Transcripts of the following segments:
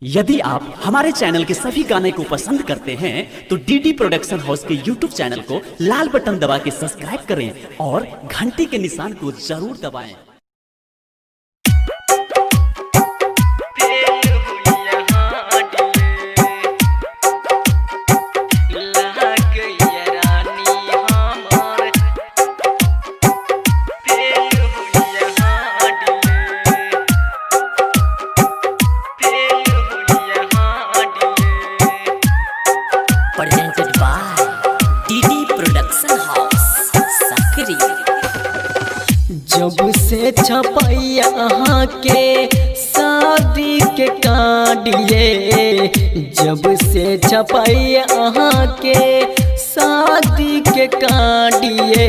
यदि आप हमारे चैनल के सभी गाने को पसंद करते हैं तो डीडी प्रोडक्शन हाउस के यूट्यूब चैनल को लाल बटन दबा के सब्सक्राइब करें और घंटी के निशान को जरूर दबाएं। Presented by DD Production House, Sakri। जब से छपैया के शादी के काटिए, जब से छपैया के शादी के काटिए,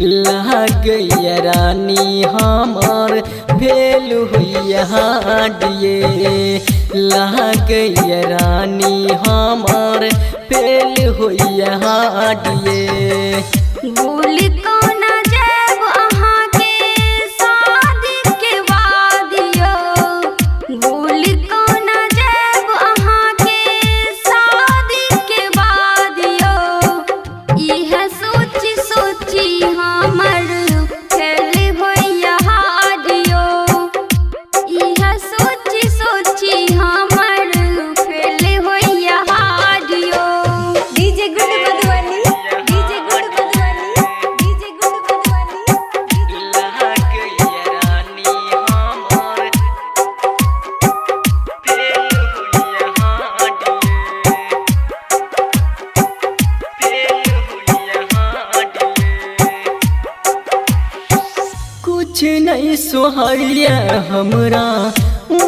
लग गई रानी हमार भेल हुई हाडिए, लग गई रानी हमार भेल हुई हाडिए। भूल कौन जब अहाँ के शादी के बाद यो, भूल कौन जब अहाँ के शादी के बाद यो, यह सोची सोची हमर फेल होइया हाडियो, यह सोची सोची हमर फेल होइया हाडियो। DJ good Madhubani, DJ good Madhubani, DJ good Madhubani. लग गई रानी हमार भेल हुई हाडिए, भेल हुई हाडिए। कुछ नहीं सोहरिया हमरा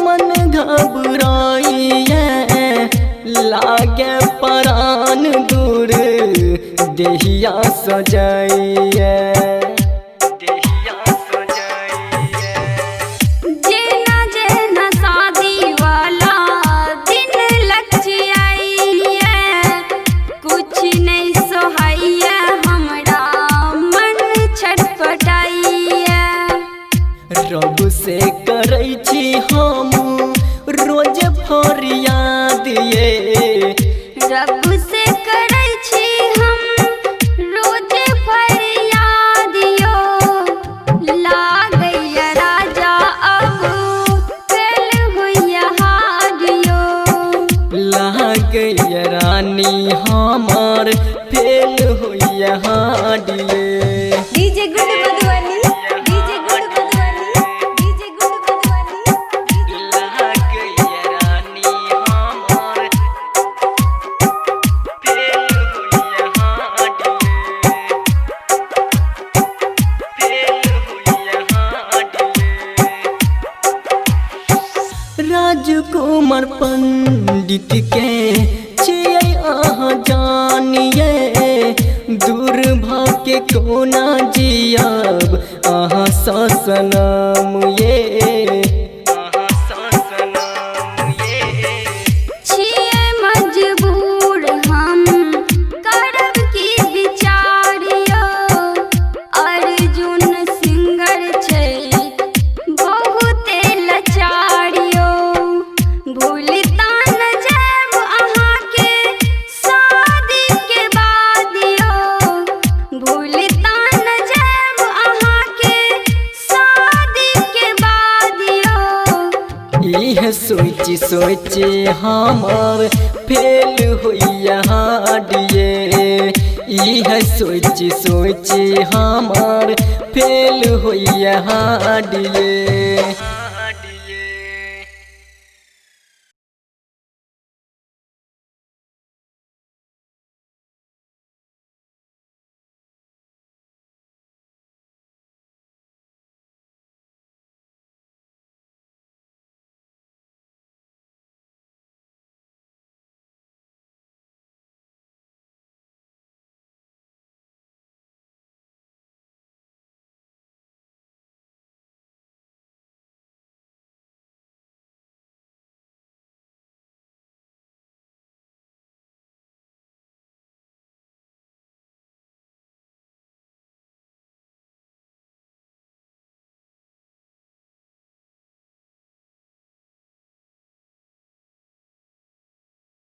मन घबराइए, लागे परान दूर देहिया सजाइए, देहिया सजाइए। जेना जेना शादी वाला दिन लक्ष्य आइए, कुछ नहीं सोहाइए हमरा मन छटपटाइए। रब से करै छी हम रोज फरियाद ये, रब से करै छी हम रोज फरियाद यो, लागैया राजा अब फेल होइया हाडियो। लग गई रानी हमार फेल हुई हाडिए। DJ good Madhubani, DJ good Madhubani, DJ good Madhubani. लग गई रानी हमार फेल हुई हाडिए, फेल हुई हाडिए। राजकुमार पंडित के छियै अहाँ जानिए, दूर भाके कोना जियब अहाँ ससनम ये, अहाँ ससनम ये। छियै मजबूर हम करब की विचारियो, अर्जुन सिंगर छै बहुते लचारियो। भूलता न जब अहाँ के शादी के बाद यो, भूलता न जब अहाँ के शादी के बाद यो। यह सोची सोची हमार फेल हुई हाडिए, यह सोची सोची हमार फेल हुई हाडिए।